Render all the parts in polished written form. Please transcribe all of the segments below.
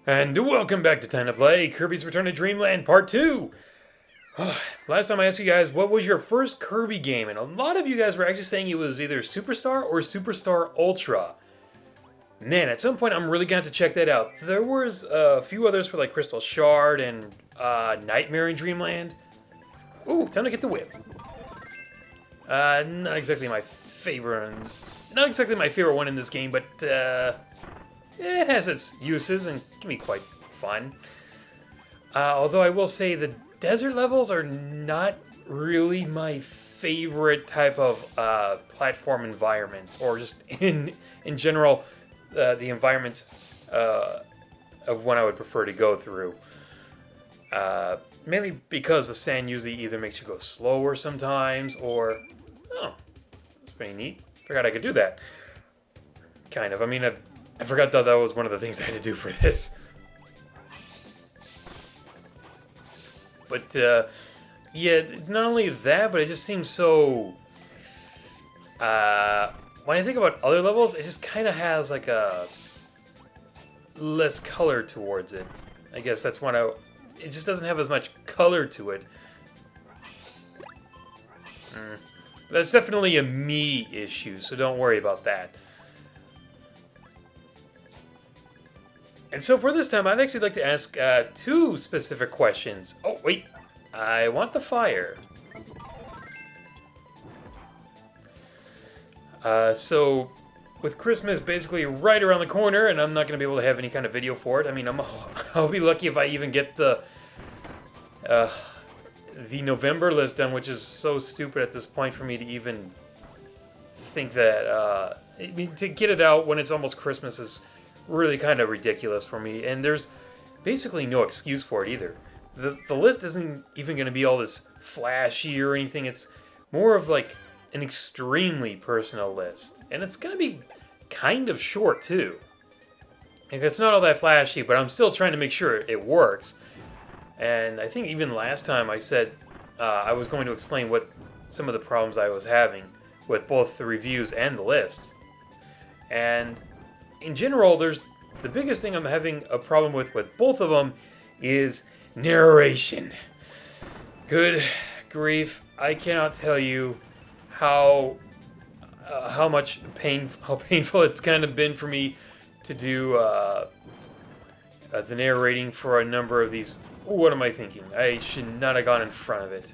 And welcome back to Time to Play Kirby's Return to Dreamland Part 2! Last time I asked you guys, what was your first Kirby game? And a lot of you guys were actually saying it was either Superstar or Superstar Ultra. Man, at some point I'm really going to have to check that out. There was a few others for like Crystal Shard and Nightmare in Dreamland. Ooh, time to get the whip. Not exactly my favorite one in this game, but it has its uses and can be quite fun. Although I will say the desert levels are not really my favorite type of platform environments, or just in general, the environments of one I would prefer to go through. Mainly because the sand usually either makes you go slower sometimes, or... Oh, that's pretty neat. Forgot I could do that. Kind of. I mean, I forgot that was one of the things I had to do for this. But, yeah, it's not only that, but it just seems so... when I think about other levels, it just kind of has, like, a... less color towards it. I guess that's one I... It just doesn't have as much color to it. That's definitely a me issue, so don't worry about that. And so for this time, I'd actually like to ask two specific questions. Oh, wait. I want the fire. So, with Christmas basically right around the corner, and I'm not going to be able to have any kind of video for it. I mean, I'll be lucky if I even get the November list done, which is so stupid at this point for me to even think that... I mean, to get it out when it's almost Christmas is... really kind of ridiculous for me, and there's basically no excuse for it either. The list isn't even going to be all this flashy or anything. It's more of like an extremely personal list, and it's going to be kind of short too. And it's not all that flashy, but I'm still trying to make sure it works. And I think even last time I said I was going to explain what some of the problems I was having with both the reviews and the lists. And in general, the biggest thing I'm having a problem with both of them is narration. Good grief, I cannot tell you how painful it's kind of been for me to do the narrating for a number of these. What am I thinking? I should not have gone in front of it.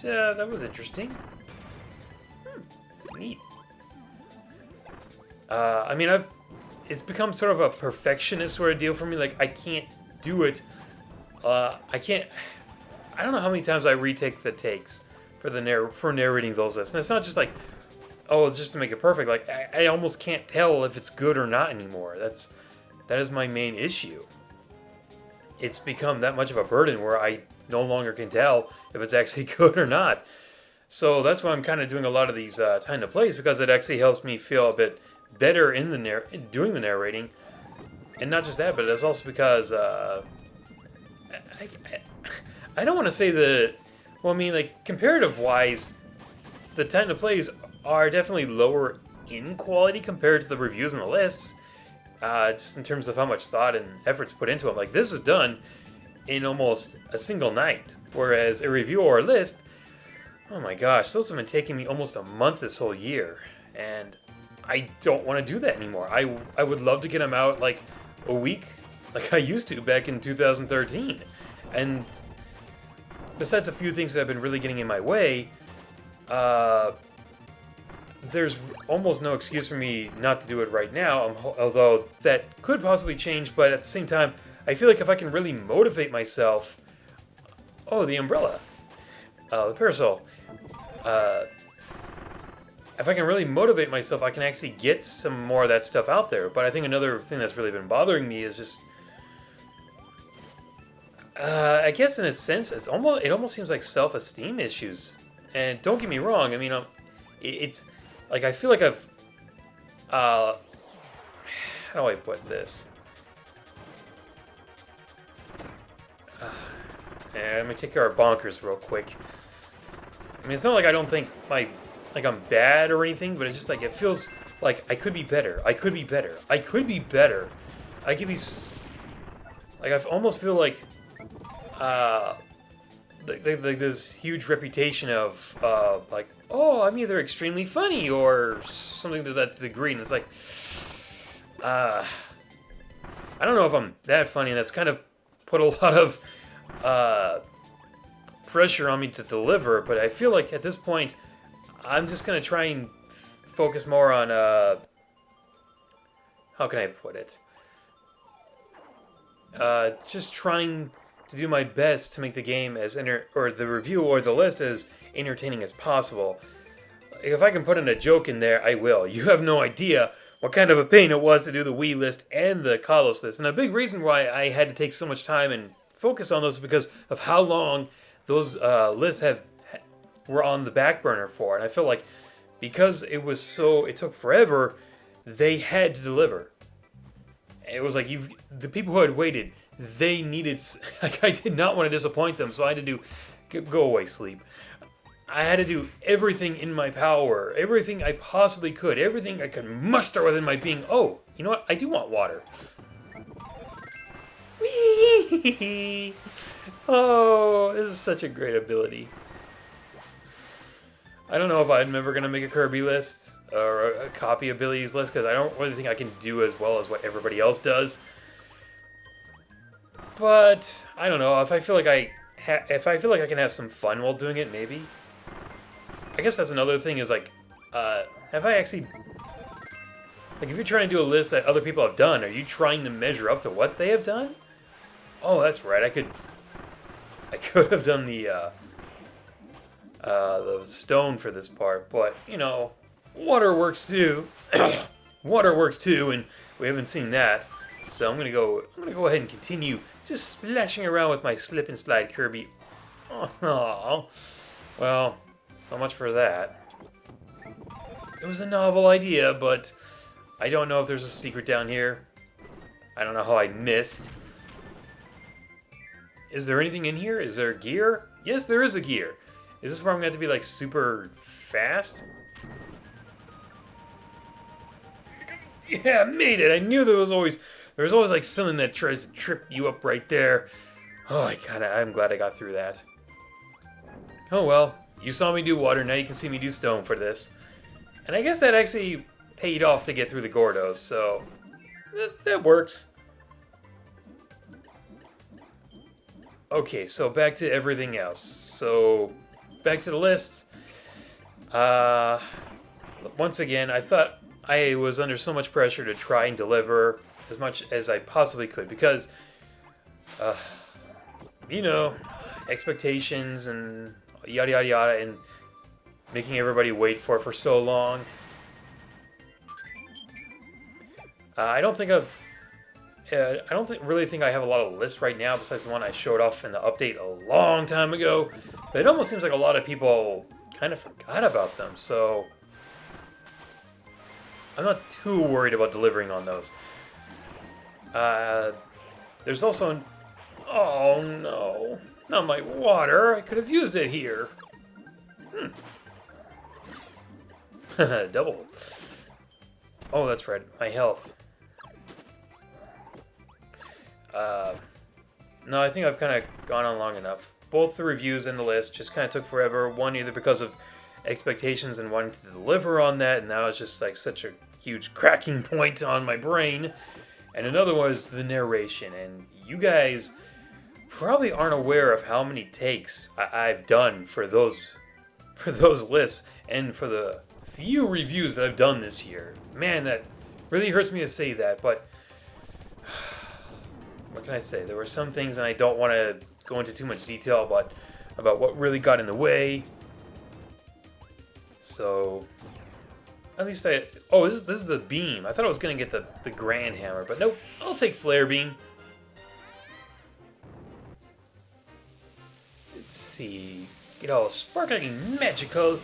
That was interesting. Neat. I mean, it's become sort of a perfectionist sort of deal for me. Like, I can't do it. I don't know how many times I retake the takes for narrating those lists. And it's not just like, oh, it's just to make it perfect. Like, I almost can't tell if it's good or not anymore. That is my main issue. It's become that much of a burden where I no longer can tell if it's actually good or not. So that's why I'm kind of doing a lot of these time to plays, because it actually helps me feel a bit better in doing the narrating. And not just that, but it's also because I don't want to say that. Well, I mean, like, comparative wise, the time to plays are definitely lower in quality compared to the reviews and the lists, just in terms of how much thought and effort's put into them. Like, this is done in almost a single night, whereas a review or a list, oh my gosh, those have been taking me almost a month this whole year, and I don't want to do that anymore. I would love to get them out like a week, like I used to back in 2013. And besides a few things that have been really getting in my way, there's almost no excuse for me not to do it right now, although that could possibly change, but at the same time, I feel like if I can really motivate myself... Oh, the umbrella. The parasol. If I can really motivate myself, I can actually get some more of that stuff out there. But I think another thing that's really been bothering me is just... I guess in a sense, it almost seems like self-esteem issues. And don't get me wrong, I mean, it's... Like, I feel like I've... how do I put this? Let me take care of bonkers real quick. I mean, it's not like I don't think like I'm bad or anything, but it's just like it feels like, I could be better. I could be better. I could be better. I could be... Like, I almost feel like... Like this huge reputation of, like, oh, I'm either extremely funny or something to that degree. And it's like... I don't know if I'm that funny, and that's kind of put a lot of pressure on me to deliver, but I feel like at this point, I'm just going to try and focus more on, how can I put it? Just trying to do my best to make the game as or the review or the list as entertaining as possible. If I can put in a joke in there, I will. You have no idea what kind of a pain it was to do the Wii list and the Kalos list. And a big reason why I had to take so much time and focus on those is because of how long those lists were on the back burner for. And I felt like because it took forever, they had to deliver. It was like the people who had waited, they needed. Like, I did not want to disappoint them, so I had to go away, sleep. I had to do everything in my power, everything I possibly could, everything I could muster within my being. Oh, you know what? I do want water. Whee! Oh, this is such a great ability. I don't know if I'm ever going to make a Kirby list or a copy abilities list, because I don't really think I can do as well as what everybody else does. But I don't know, if I feel like I can have some fun while doing it, maybe. I guess that's another thing is, like, have I actually... Like, if you're trying to do a list that other people have done, are you trying to measure up to what they have done? Oh, that's right, I could have done the stone for this part, but, you know, water works too. Water works too, and we haven't seen that. So I'm gonna go ahead and continue just splashing around with my slip and slide Kirby. Oh, well, so much for that. It was a novel idea, but I don't know if there's a secret down here. I don't know how I missed. Is there anything in here? Is there gear? Yes, there is a gear. Is this where I'm going to have to be, like, super fast? Yeah, I made it! I knew there was always like something that tries to trip you up right there. Oh, I'm glad I got through that. Oh well, you saw me do water, now you can see me do stone for this. And I guess that actually paid off to get through the Gordos, so that works. Okay, so back to everything else. So, back to the list. Once again, I thought I was under so much pressure to try and deliver as much as I possibly could because, you know, expectations and yada yada yada, and making everybody wait for so long. I don't really think I have a lot of lists right now besides the one I showed off in the update a long time ago. But it almost seems like a lot of people kind of forgot about them, so I'm not too worried about delivering on those. There's also oh no, not my water. I could have used it here. Double. Oh, that's right, my health. No, I think I've kind of gone on long enough. Both the reviews and the list just kind of took forever. One either because of expectations and wanting to deliver on that, and now it's just like such a huge cracking point on my brain. And another was the narration, and you guys probably aren't aware of how many takes I've done for those lists and for the few reviews that I've done this year. Man, that really hurts me to say that, but what can I say? There were some things, and I don't want to go into too much detail about what really got in the way. So, at least oh, this is the beam. I thought I was going to get the Grand Hammer, but nope, I'll take Flare Beam. Let's see. Get all sparkling and magical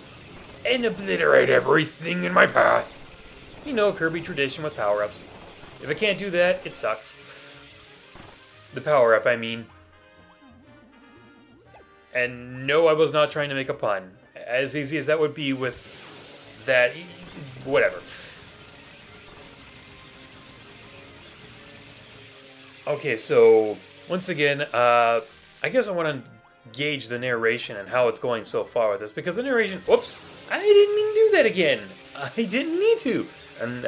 and obliterate everything in my path. You know, Kirby tradition with power-ups. If I can't do that, it sucks. The power-up, I mean. And no, I was not trying to make a pun. As easy as that would be with that, whatever. Okay, so once again, I guess I want to gauge the narration and how it's going so far with this, because the narration. Whoops! I didn't mean to do that again. I didn't need to. And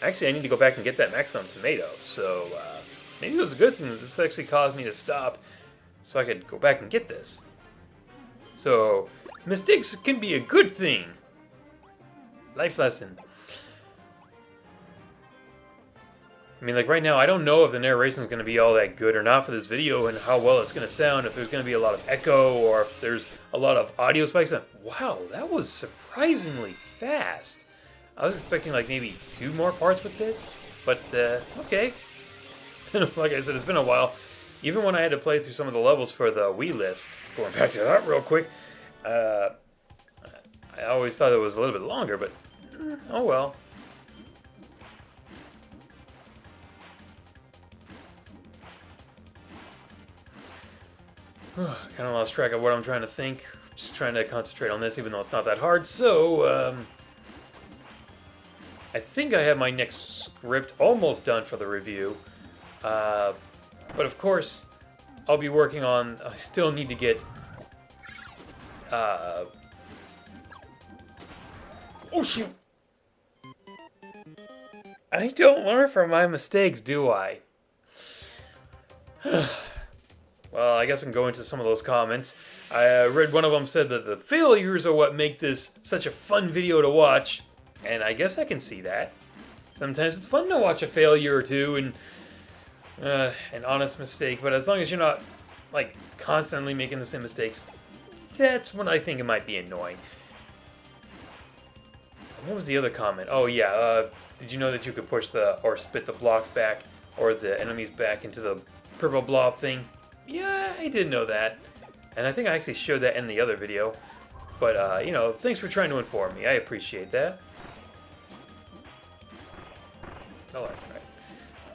actually, I need to go back and get that maximum tomato. So maybe it was a good thing that this actually caused me to stop, so I could go back and get this. So mistakes can be a good thing. Life lesson. I mean, like right now, I don't know if the narration is going to be all that good or not for this video and how well it's going to sound, if there's going to be a lot of echo or if there's a lot of audio spikes. Wow, that was surprisingly fast. I was expecting like maybe 2 more parts with this, but okay. Like I said, it's been a while. Even when I had to play through some of the levels for the Wii list, going back to that real quick, I always thought it was a little bit longer, but oh well. Kind of lost track of what I'm trying to think. Just trying to concentrate on this, even though it's not that hard. So, I think I have my next script almost done for the review. But of course, I'll be working on... I still need to get... Oh, shoot! I don't learn from my mistakes, do I? Well, I guess I can go into some of those comments. I read one of them said that the failures are what make this such a fun video to watch. And I guess I can see that. Sometimes it's fun to watch a failure or two and an honest mistake. But as long as you're not, like, constantly making the same mistakes, that's when I think it might be annoying. What was the other comment? Oh, yeah. Did you know that you could push or spit the blocks back or the enemies back into the purple blob thing? Yeah, I did know that. And I think I actually showed that in the other video. But, you know, thanks for trying to inform me. I appreciate that. Oh, that's right.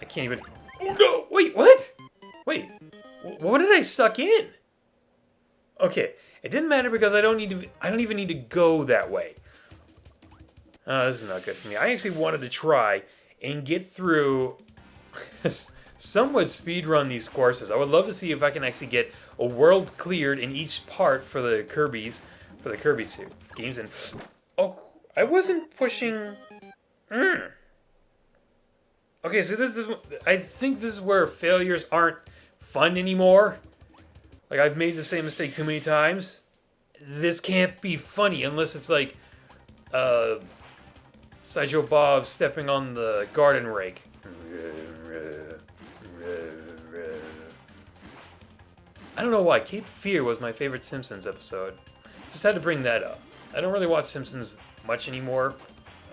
I can't even... Oh, no! Wait, what? Wait. What did I suck in? Okay. It didn't matter because I don't even need to go that way. This is not good for me. I actually wanted to try and get through... somewhat speedrun these courses. I would love to see if I can actually get a world cleared in each part for the Kirby games. And oh, I wasn't pushing. Okay, so I think this is where failures aren't fun anymore. Like I've made the same mistake too many times. This can't be funny unless it's like Sideshow Bob stepping on the garden rake. I don't know why. Cape Fear was my favorite Simpsons episode. Just had to bring that up. I don't really watch Simpsons much anymore.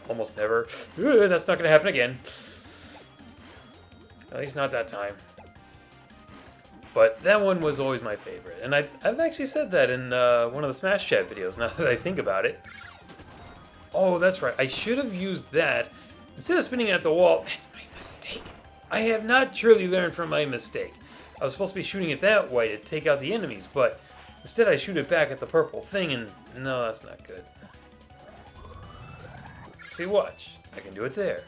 Almost never. That's not going to happen again. At least not that time. But that one was always my favorite. And I've actually said that in one of the Smash Chat videos, now that I think about it. Oh, that's right. I should have used that. Instead of spinning it at the wall, that's my mistake. I have not truly learned from my mistake. I was supposed to be shooting it that way to take out the enemies, but instead I shoot it back at the purple thing, and no, that's not good. See, watch. I can do it there.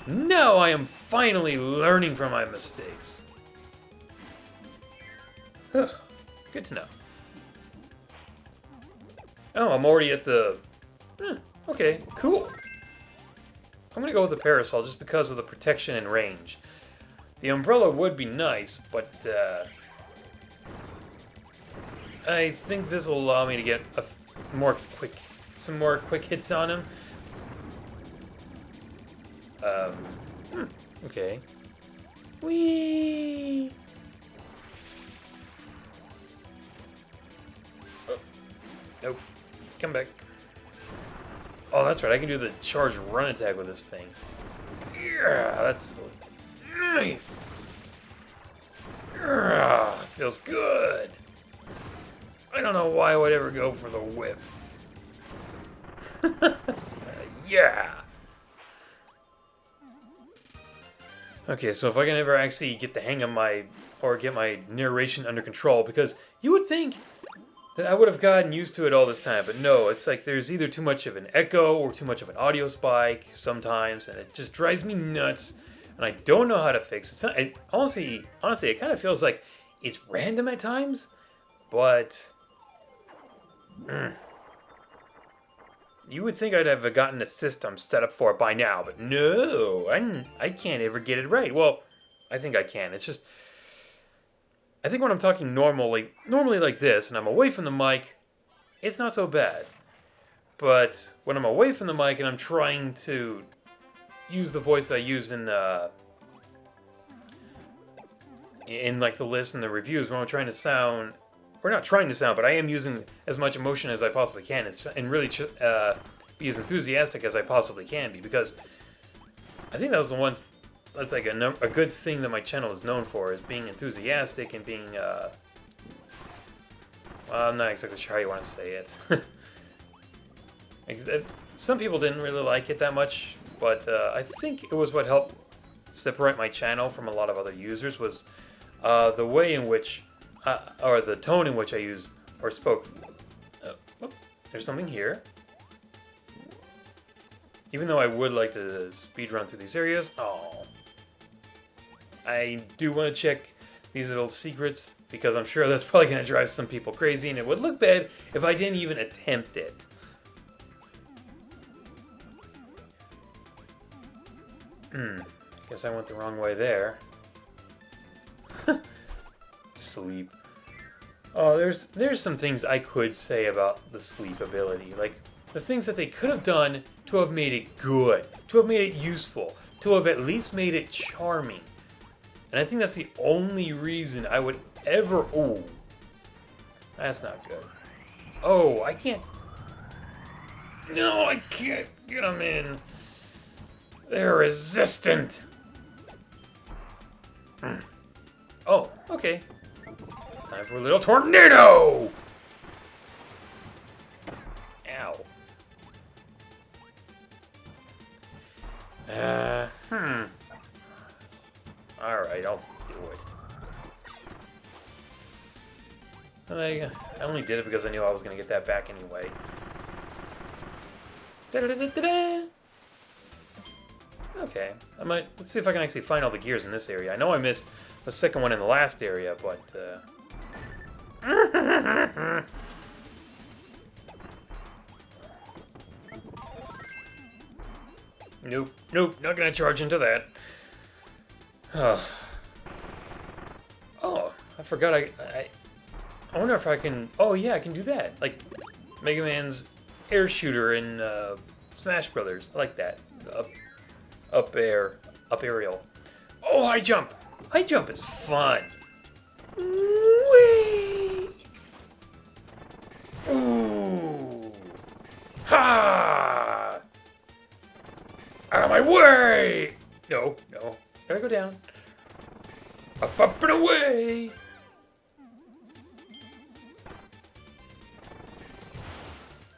Now I am finally learning from my mistakes. Good to know. Oh, I'm already at the... okay, cool. I'm going to go with the parasol just because of the protection and range. The umbrella would be nice, but I think this will allow me to get some more quick hits on him. Okay. Whee! Oh, nope. Come back. Oh, that's right. I can do the charge run attack with this thing. Yeah, that's nice. Yeah, feels good. I don't know why I would ever go for the whip. Yeah. Okay, so if I can ever actually get the hang of get my narration under control, because you would think that I would have gotten used to it all this time, but no, it's like there's either too much of an echo or too much of an audio spike sometimes, and it just drives me nuts and I don't know how to fix it. Honestly, it kind of feels like it's random at times, but you would think I'd have gotten a system set up for it by now, but no, I can't ever get it right. Well, I think I can. It's just, I think when I'm talking normally like this, and I'm away from the mic, it's not so bad. But when I'm away from the mic and I'm trying to use the voice that I use in like the list and the reviews, when I'm trying to sound, or not trying to sound, but I am using as much emotion as I possibly can, and really be as enthusiastic as I possibly can be, because I think that was the one that's like a good thing that my channel is known for, is being enthusiastic and being well, I'm not exactly sure how you want to say it. Some people didn't really like it that much, but I think it was what helped separate my channel from a lot of other users, was the way in which, or the tone in which I used or spoke. There's something here. Even though I would like to speed run through these areas, I do want to check these little secrets, because I'm sure that's probably going to drive some people crazy, and it would look bad if I didn't even attempt it. Guess I went the wrong way there. Sleep. Oh, there's some things I could say about the sleep ability. Like, the things that they could have done to have made it good, to have made it useful, to have at least made it charming. And I think that's the only reason I would ever... Oh, that's not good. Oh, I can't... No, I can't get them in. They're resistant. Oh, okay. Time for a little tornado! Ow. Alright, I'll do it. I only did it because I knew I was going to get that back anyway. Da-da-da-da-da-da! Okay, let's see if I can actually find all the gears in this area. I know I missed the second one in the last area, but, Nope, not gonna charge into that. Oh, I forgot I wonder if I can... Oh yeah, I can do that. Like Mega Man's air shooter in Smash Brothers. I like that. Up aerial. Oh, high jump! High jump is fun. Whee! Ooh! Ha! Out of my way! No. Gotta go down. Up and away!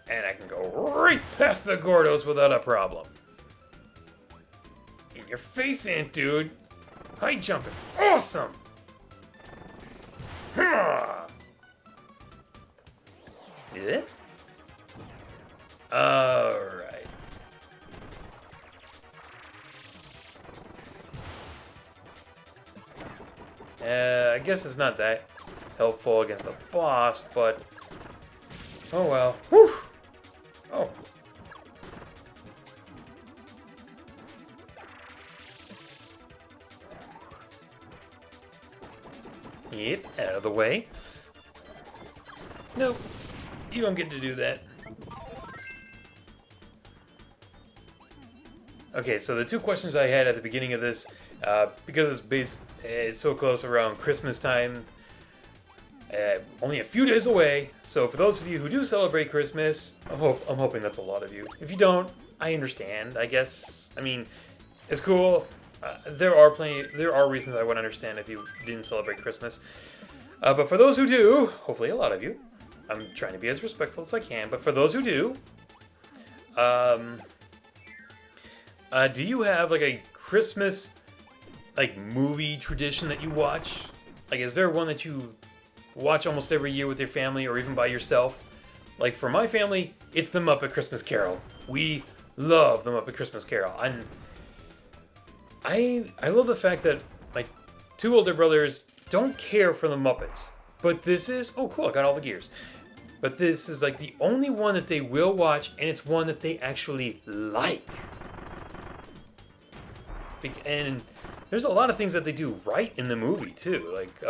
And I can go right past the Gordos without a problem. In your face, Ant Dude! High jump is awesome! Did it? Alright. I guess it's not that helpful against the boss, but... Oh well. Whew! Oh. Yep, out of the way. Nope, you don't get to do that. Okay, so the two questions I had at the beginning of this, because it's so close around Christmas time, only a few days away. So for those of you who do celebrate Christmas, I'm hoping that's a lot of you. If you don't, I understand, I guess. I mean, it's cool. There are reasons I would understand if you didn't celebrate Christmas. But for those who do, hopefully a lot of you, I'm trying to be as respectful as I can, but for those who do, do you have like a Christmas like movie tradition that you watch? Like, is there one that you watch almost every year with your family or even by yourself? Like, for my family, it's The Muppet Christmas Carol. We love The Muppet Christmas Carol. And I love the fact that my two older brothers don't care for the Muppets. But this is... Oh, cool, I got all the gears. But this is like the only one that they will watch, and it's one that they actually like. And there's a lot of things that they do right in the movie, too. Like,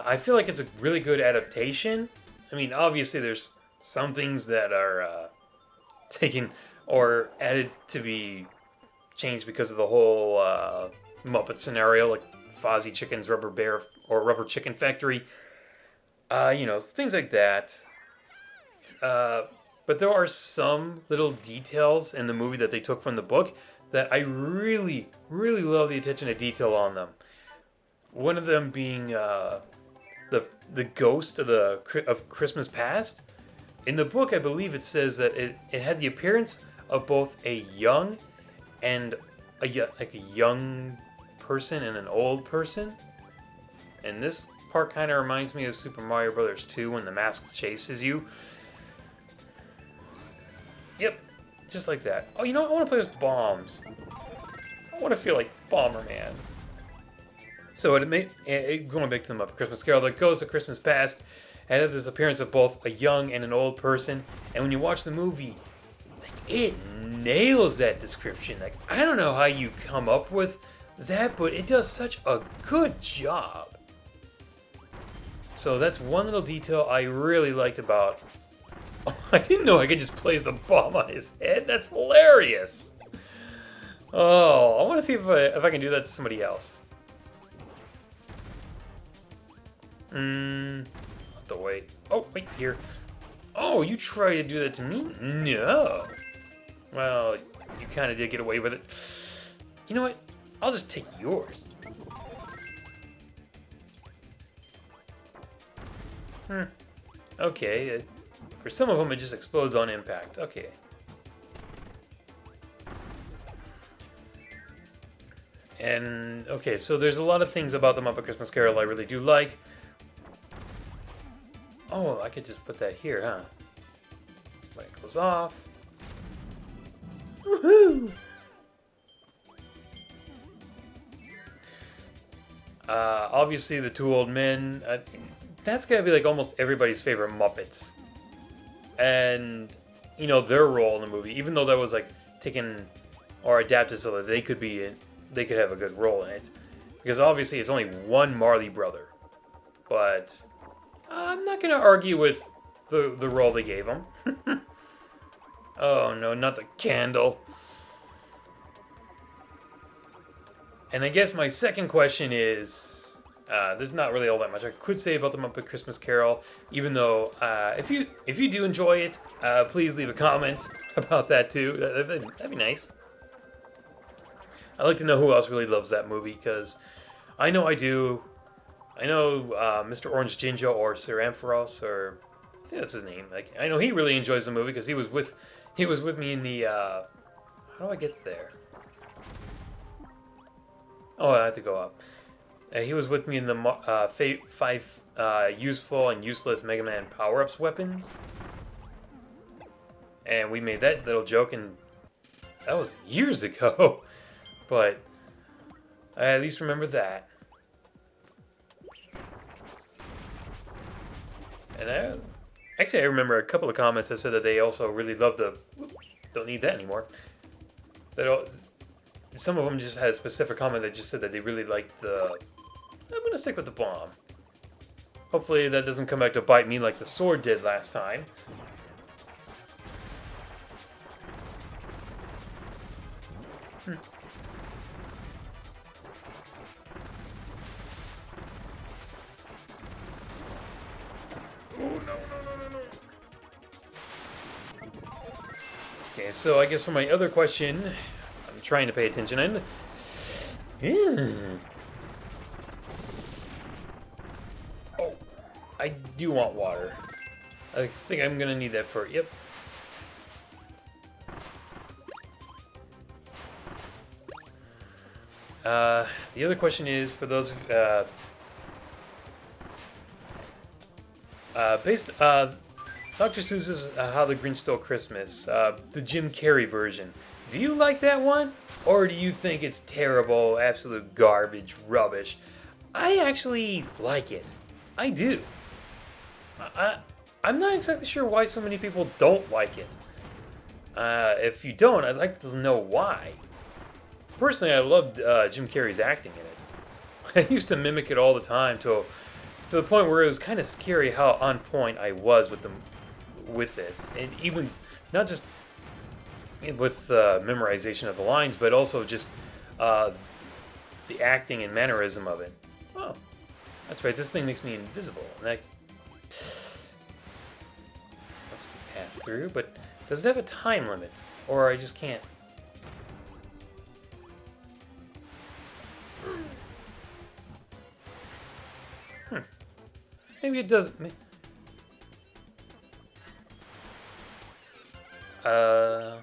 I feel like it's a really good adaptation. I mean, obviously there's some things that are taken or added to be changed because of the whole Muppet scenario, like Fozzie Chicken's Rubber Bear or Rubber Chicken Factory. You know, things like that. But there are some little details in the movie that they took from the book that I really, really love the attention to detail on them. One of them being the ghost of Christmas Past. In the book, I believe it says that it had the appearance of both a young and a young person and an old person. And this part kind of reminds me of Super Mario Bros. 2 when the mask chases you. Yep, just like that. Oh, you know what? I want to play with bombs. I want to feel like Bomberman. So going back to the Muppet Christmas Carol, the Ghost of Christmas Past had this appearance of both a young and an old person. And when you watch the movie, like, it nails that description. Like, I don't know how you come up with that, but it does such a good job. So that's one little detail I really liked about. Oh, I didn't know I could just place the bomb on his head. That's hilarious. Oh, I want to see if I can do that to somebody else. Have to wait. Oh, wait, here. Oh, you tried to do that to me? No. Well, you kind of did get away with it. You know what? I'll just take yours. Okay. For some of them, it just explodes on impact. Okay. And, okay, so there's a lot of things about the Muppet Christmas Carol I really do like. Oh, I could just put that here, huh? Light goes off. Woohoo! Obviously, the two old men. That's gotta be like almost everybody's favorite Muppets. And, you know, their role in the movie, even though that was like taken or adapted so that they could have a good role in it. Because obviously it's only one Marley brother. But I'm not going to argue with the role they gave him. Oh no, not the candle. And I guess my second question is, there's not really all that much I could say about the Muppet Christmas Carol, even though if you do enjoy it, please leave a comment about that too. That'd be nice. I'd like to know who else really loves that movie, because I know I do. I know Mr. Orange Ginger or Sir Ampharos, or I think that's his name. Like, I know he really enjoys the movie because he was with me in the. How do I get there? Oh, I have to go up. He was with me in the 5 useful and useless Mega Man power-ups weapons. And we made that little joke, and that was years ago. But I at least remember that. And I remember a couple of comments that said that they also really love the... Don't need that anymore. Some of them just had a specific comment that just said that they really liked the... I'm going to stick with the bomb. Hopefully that doesn't come back to bite me like the sword did last time. Oh, no. Okay, so I guess for my other question, I'm trying to pay attention. Oh, I do want water. I think I'm gonna need that for... Yep. The other question is, for those Dr. Seuss's How the Grinch Stole Christmas, the Jim Carrey version. Do you like that one? Or do you think it's terrible, absolute garbage, rubbish? I actually like it. I do. I'm not exactly sure why so many people don't like it. If you don't, I'd like to know why. Personally, I loved Jim Carrey's acting in it. I used to mimic it all the time to the point where it was kind of scary how on point I was with it, and even not just with memorization of the lines, but also just the acting and mannerism of it. Oh, that's right. This thing makes me invisible. And that lets me pass through, but does it have a time limit, or I just can't? Maybe it doesn't. Huh.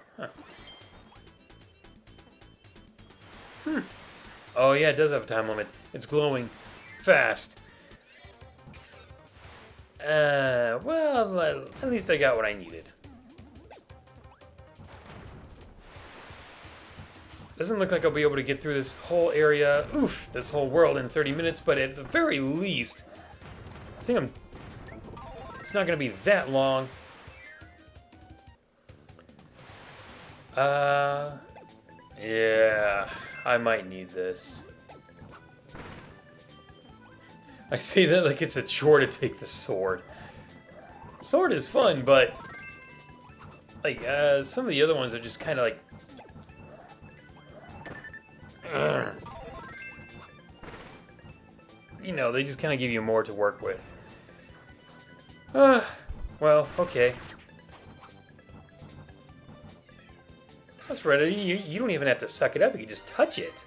Oh yeah, it does have a time limit. It's glowing fast. Well, at least I got what I needed. Doesn't look like I'll be able to get through this whole area, this whole world in 30 minutes, but at the very least, I think it's not going to be that long. Yeah, I might need this. I say that like it's a chore to take the sword. Sword is fun, but like some of the other ones are just kind of like. You know, they just kind of give you more to work with. Well, okay. That's right, you don't even have to suck it up, you can just touch it.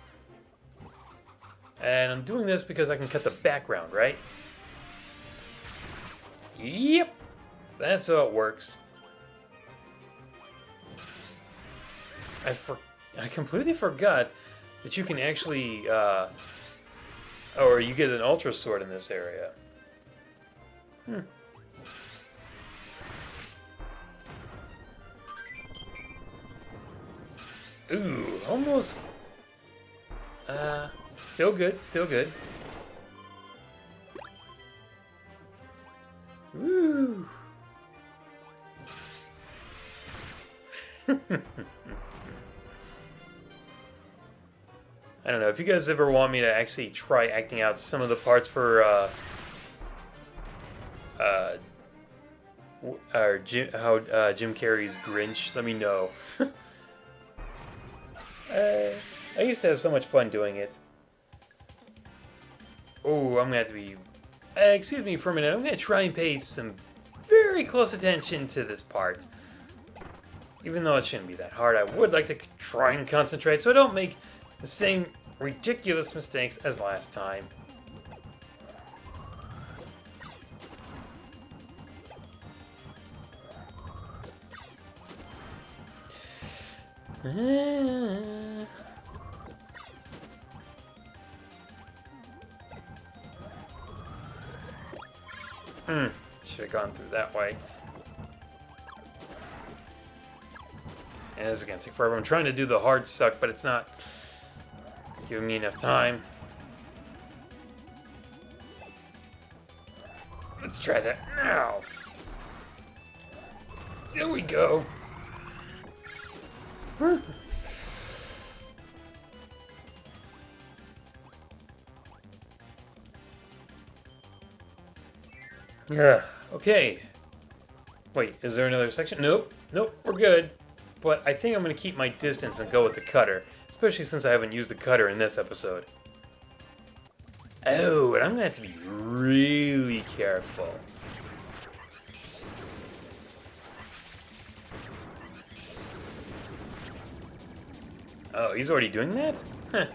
And I'm doing this because I can cut the background, right? Yep, that's how it works. I completely forgot that you can actually, or you get an Ultra Sword in this area. Ooh, almost. Still good, still good. Woo! I don't know, if you guys ever want me to actually try acting out some of the parts for, Jim Carrey's Grinch, let me know. I used to have so much fun doing it. Oh, I'm gonna have to be... excuse me for a minute, I'm gonna try and pay some very close attention to this part. Even though it shouldn't be that hard, I would like to try and concentrate so I don't make the same ridiculous mistakes as last time. Should have gone through that way. And as you can see, forever I'm trying to do the hard suck, but it's not giving me enough time. Let's try that now. There we go. Yeah. Okay. Wait, is there another section? Nope. Nope, we're good. But I think I'm going to keep my distance and go with the cutter, especially since I haven't used the cutter in this episode. Oh, and I'm going to have to be really careful. Oh, he's already doing that? Huh.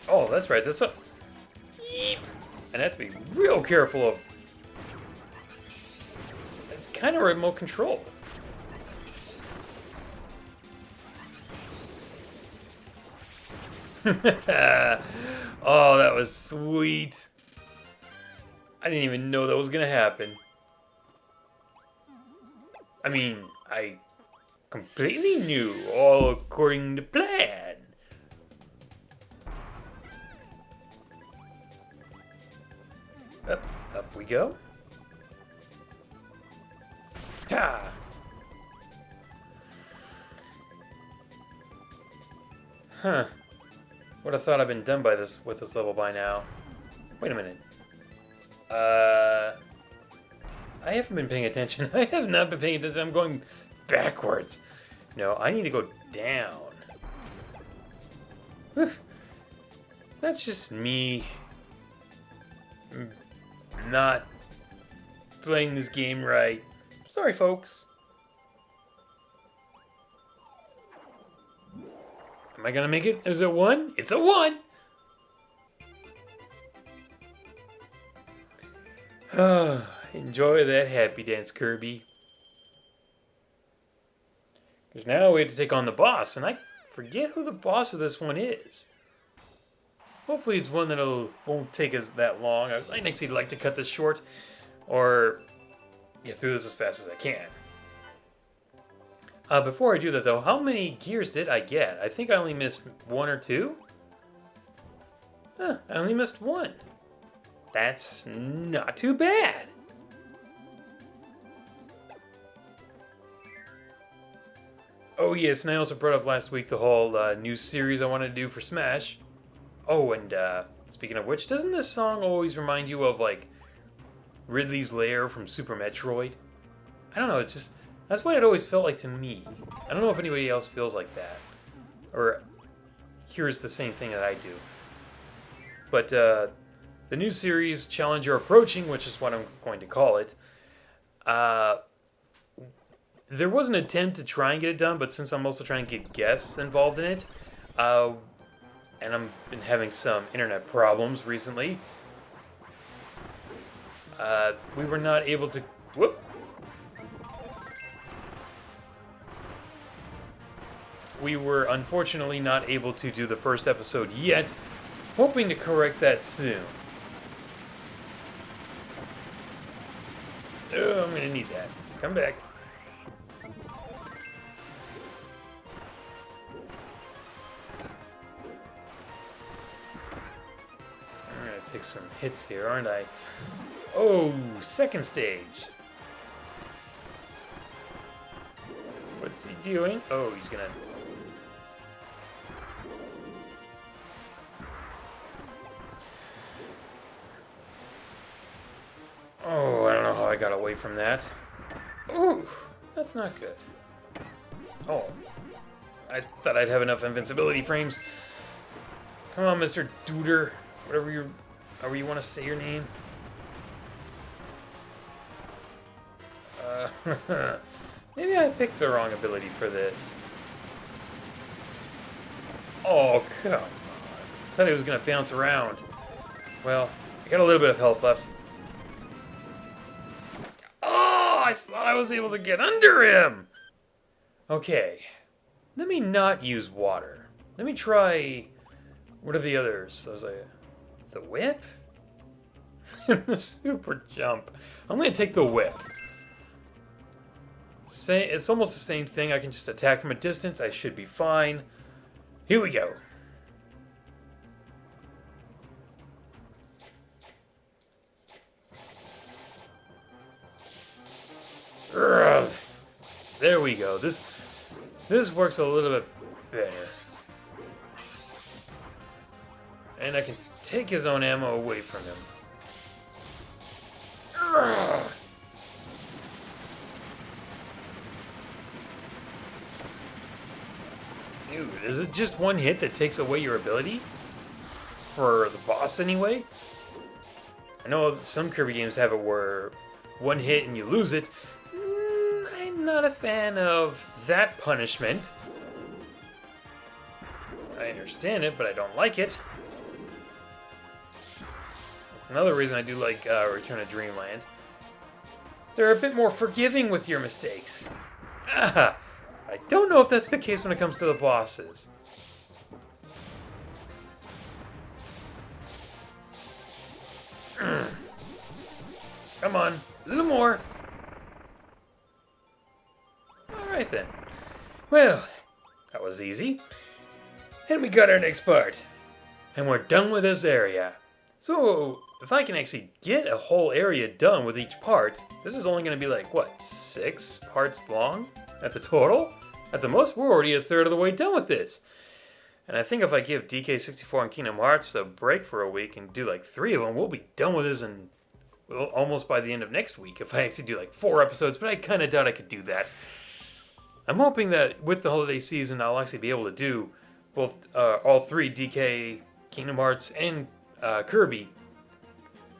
Oh, that's right. That's a... And I have to be real careful of... It's kind of remote control. Oh, that was sweet. I didn't even know that was going to happen. I mean, I completely knew, all according to plan. Up we go. Ha! Huh. Would have thought I'd been done by this with this level by now. Wait a minute. I haven't been paying attention. I have not been paying attention. I'm going backwards. No, I need to go down. Whew. That's just me not playing this game right. Sorry, folks. Am I gonna make it? Is it 1? It's a 1! Enjoy that happy dance, Kirby. Because now we have to take on the boss, and I forget who the boss of this one is. Hopefully it's one that won't take us that long. I'd actually like to cut this short, or get through this as fast as I can. Before I do that, though, how many gears did I get? I think I only missed 1 or 2. Huh, I only missed 1. That's not too bad. Oh yes, and I also brought up last week the whole new series I wanted to do for Smash. Oh, and speaking of which, doesn't this song always remind you of, like, Ridley's Lair from Super Metroid? I don't know, it's just... That's what it always felt like to me. I don't know if anybody else feels like that. Or hears the same thing that I do. But the new series, Challenger Approaching, which is what I'm going to call it, there was an attempt to try and get it done, but since I'm also trying to get guests involved in it, and I've been having some internet problems recently, we were not able to... Whoop! We were unfortunately not able to do the first episode yet, hoping to correct that soon. Oh, I'm gonna need that. Come back. I'm gonna take some hits here, aren't I? Oh, second stage. What's he doing? Oh, he's gonna... Oh, I don't know how I got away from that. Ooh, that's not good. Oh, I thought I'd have enough invincibility frames. Come on, Mr. Duder. However you want to say your name. Maybe I picked the wrong ability for this. Oh, come on. I thought he was going to bounce around. Well, I got a little bit of health left. Oh, I thought I was able to get under him. Okay. Let me not use water. Let me try... What are the others? Those the whip? The super jump. I'm going to take the whip. It's almost the same thing. I can just attack from a distance. I should be fine. Here we go. Urgh. There we go. This works a little bit better. And I can take his own ammo away from him. Urgh. Dude, is it just one hit that takes away your ability? For the boss, anyway? I know some Kirby games have it where one hit and you lose it. I'm not a fan of that punishment. I understand it, but I don't like it. That's another reason I do like Return to Dreamland. They're a bit more forgiving with your mistakes. Ah! I don't know if that's the case when it comes to the bosses. Come on, a little more. Alright then. Well, that was easy. And we got our next part. And we're done with this area. So, if I can actually get a whole area done with each part, this is only going to be like, what, 6 parts long at the total? At the most, we're already a third of the way done with this. And I think if I give DK64 and Kingdom Hearts a break for a week and do like 3 of them, we'll be done with this in almost by the end of next week if I actually do like 4 episodes, but I kind of doubt I could do that. I'm hoping that with the holiday season, I'll actually be able to do both all 3 DK, Kingdom Hearts, and Kirby.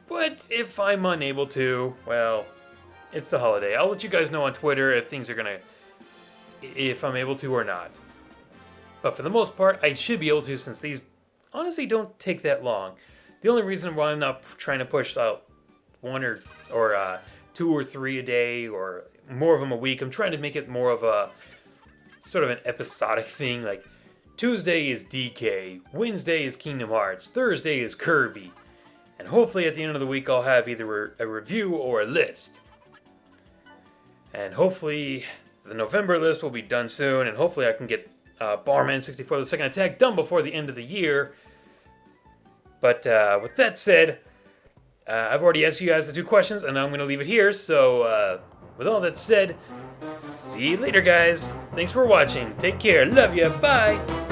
But if I'm unable to, well, it's the holiday. I'll let you guys know on Twitter if things are gonna, if I'm able to or not. But for the most part, I should be able to, since these honestly don't take that long. The only reason why I'm not trying to push out 1 or 2 or 3 a day or more of them a week, I'm trying to make it more of a sort of an episodic thing. Like Tuesday is DK, Wednesday is Kingdom Hearts, Thursday is Kirby, and hopefully at the end of the week I'll have either a review or a list. And hopefully the November list will be done soon, and hopefully I can get Barman 64 The Second Attack done before the end of the year. But with that said, I've already asked you guys the 2 questions, and I'm going to leave it here. So, with all that said, see you later, guys. Thanks for watching. Take care. Love ya. Bye.